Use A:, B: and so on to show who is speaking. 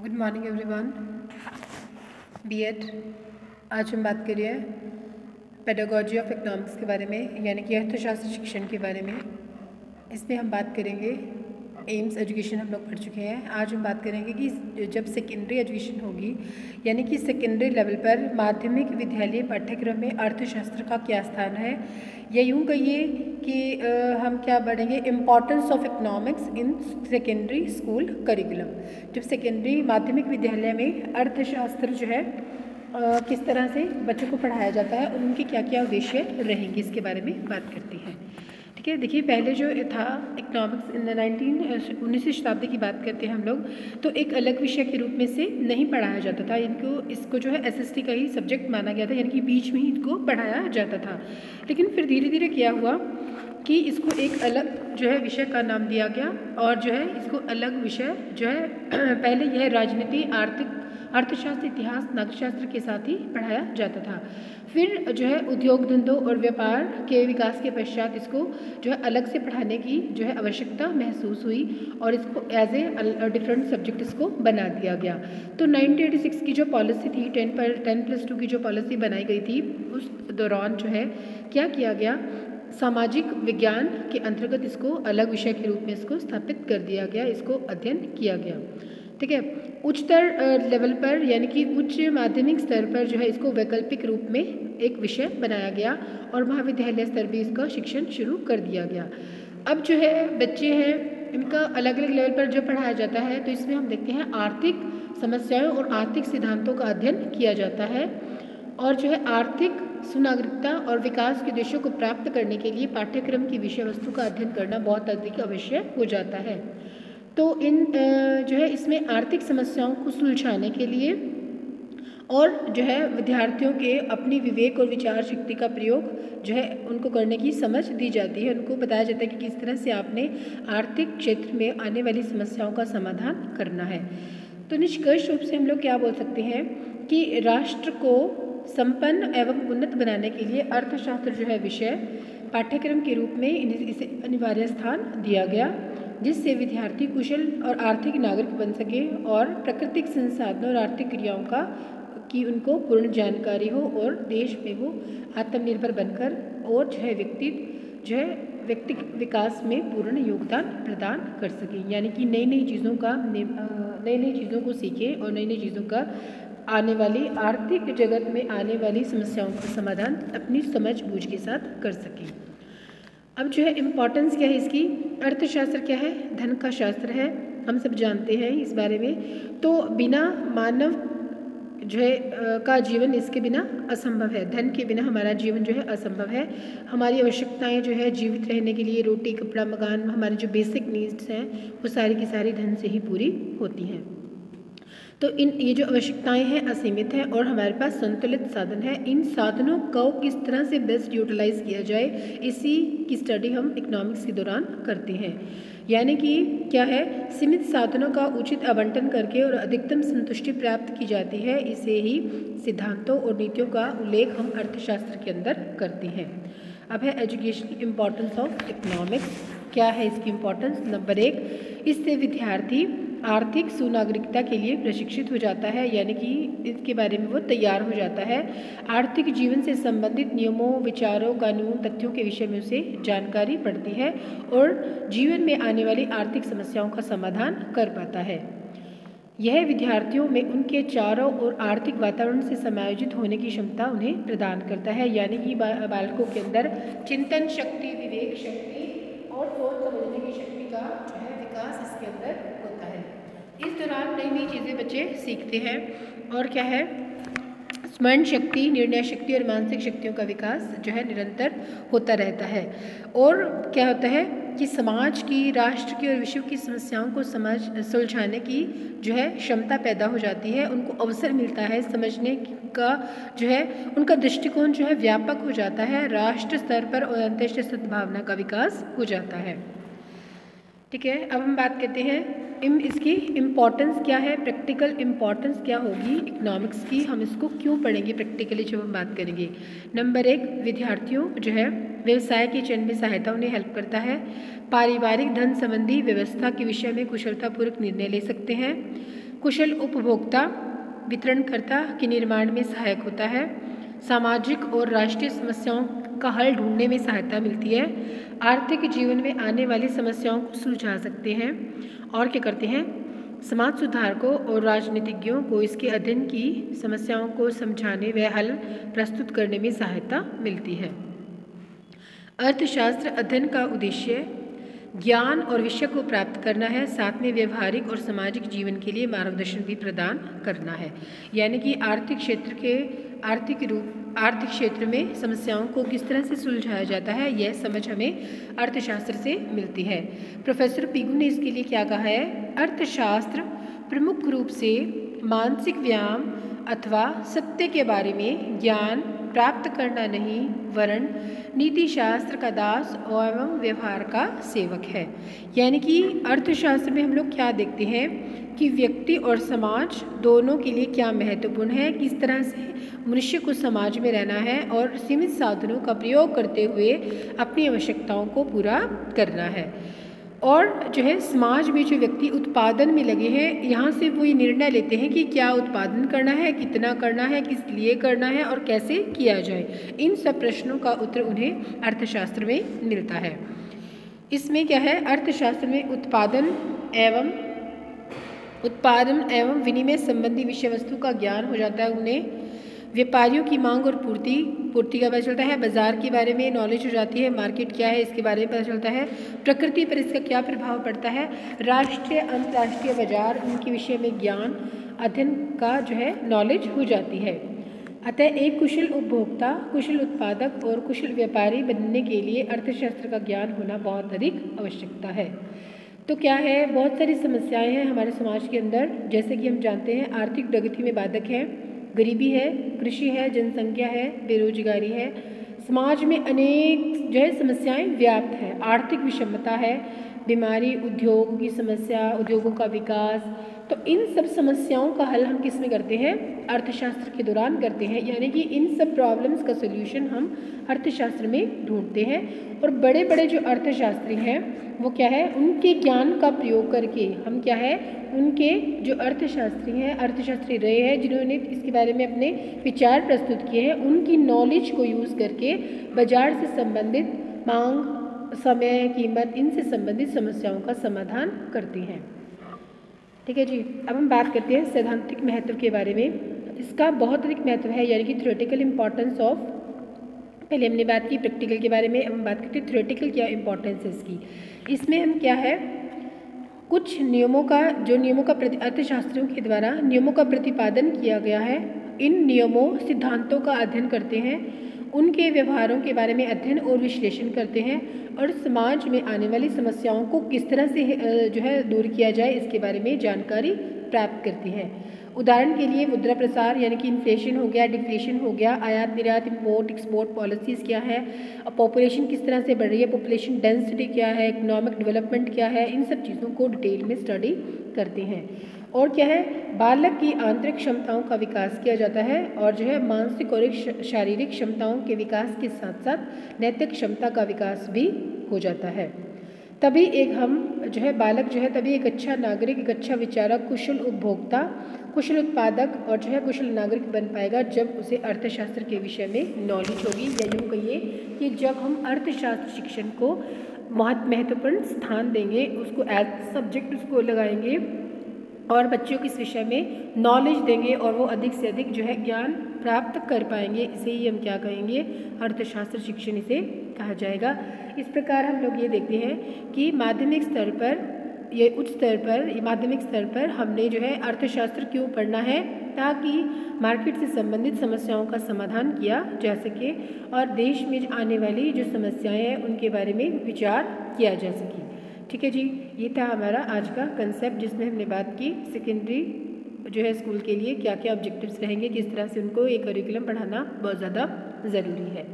A: Good morning everyone. BEd आज हम बात करिए पेडागोजी ऑफ इकोनॉमिक्स के बारे में, यानी कि अर्थशास्त्र शिक्षण के बारे में। इसमें हम बात करेंगे एम्स एजुकेशन हम लोग पढ़ चुके हैं। आज हम बात करेंगे कि जब सेकेंडरी एजुकेशन होगी, यानी कि सेकेंडरी लेवल पर माध्यमिक विद्यालय पाठ्यक्रम में अर्थशास्त्र का क्या स्थान है, या यूँ कहिए कि हम क्या पढ़ेंगे importance of economics in secondary school curriculum. जब सेकेंडरी माध्यमिक विद्यालय में अर्थशास्त्र जो है किस तरह से बच्चों को पढ़ाया जाता है और उनके क्या क्या उद्देश्य रहेंगे, इसके बारे में बात करते हैं। ठीक है, देखिए पहले जो था इकोनॉमिक्स इन 19वीं शताब्दी की बात करते हैं हम लोग, तो एक अलग विषय के रूप में से नहीं पढ़ाया जाता था। इसको जो है एसएसटी का ही सब्जेक्ट माना गया था, यानी कि बीच में ही इसको पढ़ाया जाता था। लेकिन फिर धीरे धीरे क्या हुआ कि इसको एक अलग जो है विषय का नाम दिया गया, और जो है इसको अलग विषय जो है पहले यह राजनीति, अर्थशास्त्र, इतिहास, नागरिकशास्त्र के साथ ही पढ़ाया जाता था। फिर जो है उद्योग धंधों और व्यापार के विकास के पश्चात इसको जो है अलग से पढ़ाने की जो है आवश्यकता महसूस हुई और इसको एज ए डिफरेंट सब्जेक्ट इसको बना दिया गया। तो 1986 की जो पॉलिसी थी, 10+2 की जो पॉलिसी बनाई गई थी, उस दौरान जो है क्या किया गया, सामाजिक विज्ञान के अंतर्गत इसको अलग विषय के रूप में इसको स्थापित कर दिया गया, इसको अध्ययन किया गया। ठीक है, उच्चतर लेवल पर यानी कि उच्च माध्यमिक स्तर पर जो है इसको वैकल्पिक रूप में एक विषय बनाया गया और महाविद्यालय स्तर भी इसका शिक्षण शुरू कर दिया गया। अब जो है बच्चे हैं, इनका अलग अलग लेवल पर जो पढ़ाया जाता है, तो इसमें हम देखते हैं आर्थिक समस्याओं और आर्थिक सिद्धांतों का अध्ययन किया जाता है, और जो है आर्थिक सुनागरिकता और विकास के उद्देश्यों को प्राप्त करने के लिए पाठ्यक्रम की विषय वस्तु का अध्ययन करना बहुत अधिक आवश्यक हो जाता है। तो इन जो है इसमें आर्थिक समस्याओं को सुलझाने के लिए और जो है विद्यार्थियों के अपनी विवेक और विचार शक्ति का प्रयोग जो है उनको करने की समझ दी जाती है। उनको बताया जाता है कि किस तरह से आपने आर्थिक क्षेत्र में आने वाली समस्याओं का समाधान करना है। तो निष्कर्ष रूप से हम लोग क्या बोल सकते हैं कि राष्ट्र को संपन्न एवं उन्नत बनाने के लिए अर्थशास्त्र जो है विषय पाठ्यक्रम के रूप में इसे अनिवार्य स्थान दिया गया, जिससे विद्यार्थी कुशल और आर्थिक नागरिक बन सके और प्राकृतिक संसाधनों और आर्थिक क्रियाओं की उनको पूर्ण जानकारी हो और देश में वो आत्मनिर्भर बनकर और जो है व्यक्ति विकास में पूर्ण योगदान प्रदान कर सके, यानी कि नई नई चीज़ों को सीखे और नई नई चीज़ों का आने वाली आर्थिक जगत में आने वाली समस्याओं का समाधान अपनी समझ बूझ के साथ कर सकें। अब जो है इम्पॉर्टेंस क्या है इसकी, अर्थशास्त्र क्या है, धन का शास्त्र है, हम सब जानते हैं इस बारे में। तो बिना मानव जो है का जीवन इसके बिना असंभव है, धन के बिना हमारा जीवन जो है असंभव है। हमारी आवश्यकताएं जो है जीवित रहने के लिए रोटी, कपड़ा, मकान, हमारी जो बेसिक नीड्स हैं वो सारी की सारी धन से ही पूरी होती हैं। तो ये जो आवश्यकताएं हैं असीमित हैं और हमारे पास संतुलित साधन है। इन साधनों को किस तरह से बेस्ट यूटिलाइज किया जाए, इसी की स्टडी हम इकोनॉमिक्स के दौरान करते हैं। यानी कि क्या है, सीमित साधनों का उचित आवंटन करके और अधिकतम संतुष्टि प्राप्त की जाती है। इसे ही सिद्धांतों और नीतियों का उल्लेख हम अर्थशास्त्र के अंदर करते हैं। अब है एजुकेशनल इम्पॉर्टेंस ऑफ इकोनॉमिक्स। क्या है इसकी इम्पोर्टेंस? नंबर 1, इससे विद्यार्थी आर्थिक सुनागरिकता के लिए प्रशिक्षित हो जाता है, यानी कि इसके बारे में वो तैयार हो जाता है। आर्थिक जीवन से संबंधित नियमों, विचारों, कानून, तथ्यों के विषय में उसे जानकारी पड़ती है और जीवन में आने वाली आर्थिक समस्याओं का समाधान कर पाता है। यह विद्यार्थियों में उनके चारों ओर आर्थिक वातावरण से समायोजित होने की क्षमता उन्हें प्रदान करता है, यानी कि बालकों के अंदर चिंतन शक्ति, विवेक शक्ति और सोच समझने की शक्ति का जो है विकास इसके अंदर होता है। इस दौरान नई नई चीज़ें बच्चे सीखते हैं और क्या है, स्मरण शक्ति, निर्णय शक्ति और मानसिक शक्तियों का विकास जो है निरंतर होता रहता है। और क्या होता है कि समाज की, राष्ट्र की और विश्व की समस्याओं को सुलझाने की जो है क्षमता पैदा हो जाती है। उनको अवसर मिलता है समझने का, जो है उनका दृष्टिकोण जो है व्यापक हो जाता है। राष्ट्र स्तर पर और अंतर्राष्ट्रीय सद्भावना का विकास हो जाता है। ठीक है, अब हम बात करते हैं इसकी इम्पॉर्टेंस क्या है, प्रैक्टिकल इम्पॉर्टेंस क्या होगी इकोनॉमिक्स की, हम इसको क्यों पढ़ेंगे प्रैक्टिकली जब हम बात करेंगे। नंबर 1, विद्यार्थियों जो है व्यवसाय के चयन में सहायता उन्हें हेल्प करता है। पारिवारिक धन संबंधी व्यवस्था के विषय में कुशलतापूर्वक निर्णय ले सकते हैं। कुशल उपभोक्ता वितरणकर्ता के निर्माण में सहायक होता है। सामाजिक और राष्ट्रीय समस्याओं का हल ढूंढने में सहायता मिलती है। आर्थिक जीवन में आने वाली समस्याओं को सुलझा सकते हैं। और क्या करते हैं, समाज सुधारकों और राजनीतिज्ञों को इसके अध्ययन की समस्याओं को समझाने व हल प्रस्तुत करने में सहायता मिलती है। अर्थशास्त्र अध्ययन का उद्देश्य ज्ञान और विषय को प्राप्त करना है, साथ में व्यवहारिक और सामाजिक जीवन के लिए मार्गदर्शन भी प्रदान करना है। यानी कि आर्थिक क्षेत्र में समस्याओं को किस तरह से सुलझाया जाता है, यह समझ हमें अर्थशास्त्र से मिलती है। प्रोफेसर पिगू ने इसके लिए क्या कहा है, अर्थशास्त्र प्रमुख रूप से मानसिक व्यायाम अथवा सत्य के बारे में ज्ञान प्राप्त करना नहीं, वरन नीति शास्त्र का दास एवं व्यवहार का सेवक है। यानी कि अर्थशास्त्र में हम लोग क्या देखते हैं कि व्यक्ति और समाज दोनों के लिए क्या महत्वपूर्ण है, किस तरह से मनुष्य को समाज में रहना है और सीमित साधनों का प्रयोग करते हुए अपनी आवश्यकताओं को पूरा करना है। और जो है समाज में जो व्यक्ति उत्पादन में लगे हैं, यहाँ से वो ये निर्णय लेते हैं कि क्या उत्पादन करना है, कितना करना है, किस लिए करना है और कैसे किया जाए। इन सब प्रश्नों का उत्तर उन्हें अर्थशास्त्र में मिलता है। इसमें क्या है, अर्थशास्त्र में उत्पादन एवं विनिमय संबंधी विषय वस्तु का ज्ञान हो जाता है उन्हें। व्यापारियों की मांग और पूर्ति का पता चलता है। बाजार के बारे में नॉलेज हो जाती है, मार्केट क्या है इसके बारे में पता चलता है। प्रकृति पर इसका क्या प्रभाव पड़ता है, राष्ट्रीय अंतर्राष्ट्रीय बाजार, उनके विषय में ज्ञान अध्ययन का जो है नॉलेज हो जाती है। अतः एक कुशल उपभोक्ता, कुशल उत्पादक और कुशल व्यापारी बनने के लिए अर्थशास्त्र का ज्ञान होना बहुत अधिक आवश्यकता है। तो क्या है, बहुत सारी समस्याएं हैं हमारे समाज के अंदर, जैसे कि हम जानते हैं आर्थिक प्रगति में बाधक है, गरीबी है, कृषि है, जनसंख्या है, बेरोजगारी है, समाज में अनेक जो है समस्याएं व्याप्त है, आर्थिक विषमता है, बीमारी, उद्योग की समस्या, उद्योगों का विकास। तो इन सब समस्याओं का हल हम किस में करते हैं, अर्थशास्त्र के दौरान करते हैं। यानी कि इन सब प्रॉब्लम्स का सोल्यूशन हम अर्थशास्त्र में ढूंढते हैं। और बड़े बड़े जो अर्थशास्त्री हैं वो क्या है, उनके ज्ञान का प्रयोग करके हम क्या है, उनके जो अर्थशास्त्री रहे हैं जिन्होंने इसके बारे में अपने विचार प्रस्तुत किए हैं, उनकी नॉलेज को यूज़ करके बाजार से संबंधित मांग, समय, कीमत, इनसे संबंधित समस्याओं का समाधान करते हैं। ठीक है जी। अब हम बात करते हैं सैद्धांतिक महत्व के बारे में। इसका बहुत अधिक महत्व है, यानी कि थ्योरेटिकल इम्पॉर्टेंस ऑफ, पहले हमने बात की प्रैक्टिकल के बारे में, अब हम बात करते हैं थ्योरेटिकल क्या इम्पॉर्टेंस है इसकी। इसमें हम क्या है, कुछ नियमों का अर्थशास्त्रियों के द्वारा नियमों का प्रतिपादन किया गया है, इन नियमों सिद्धांतों का अध्ययन करते हैं, उनके व्यवहारों के बारे में अध्ययन और विश्लेषण करते हैं और समाज में आने वाली समस्याओं को किस तरह से जो है दूर किया जाए इसके बारे में जानकारी प्राप्त करती है। उदाहरण के लिए मुद्रा प्रसार, यानी कि इन्फ्लेशन हो गया, डिफ्लेशन हो गया, आयात निर्यात, इम्पोर्ट एक्सपोर्ट पॉलिसीज़ क्या है, पॉपुलेशन किस तरह से बढ़ रही है, पॉपुलेशन डेंसिटी क्या है, इकोनॉमिक डेवलपमेंट क्या है, इन सब चीज़ों को डिटेल में स्टडी करते हैं। और क्या है, बालक की आंतरिक क्षमताओं का विकास किया जाता है और जो है मानसिक और शारीरिक क्षमताओं के विकास के साथ साथ नैतिक क्षमता का विकास भी हो जाता है। तभी बालक जो है तभी एक अच्छा नागरिक, एक अच्छा विचारक, कुशल उपभोक्ता, कुशल उत्पादक और जो है कुशल नागरिक बन पाएगा जब उसे अर्थशास्त्र के विषय में नॉलेज होगी। या यूँ कहिए कि जब हम अर्थशास्त्र शिक्षण को महत्वपूर्ण स्थान देंगे, उसको एज सब्जेक्ट उसको लगाएंगे और बच्चों को इस विषय में नॉलेज देंगे और वो अधिक से अधिक जो है ज्ञान प्राप्त कर पाएंगे। इसे ही हम क्या कहेंगे, अर्थशास्त्र शिक्षण इसे कहा जाएगा। इस प्रकार हम लोग ये देखते हैं कि माध्यमिक स्तर पर हमने जो है अर्थशास्त्र क्यों पढ़ना है, ताकि मार्केट से संबंधित समस्याओं का समाधान किया जा सके और देश में आने वाली जो समस्याएं हैं उनके बारे में विचार किया जा सके। ठीक है जी, ये था हमारा आज का कंसेप्ट, जिसमें हमने बात की सेकेंडरी जो है स्कूल के लिए क्या क्या ऑब्जेक्टिव्स रहेंगे, किस तरह से उनको एक करिकुलम पढ़ाना बहुत ज़्यादा ज़रूरी है।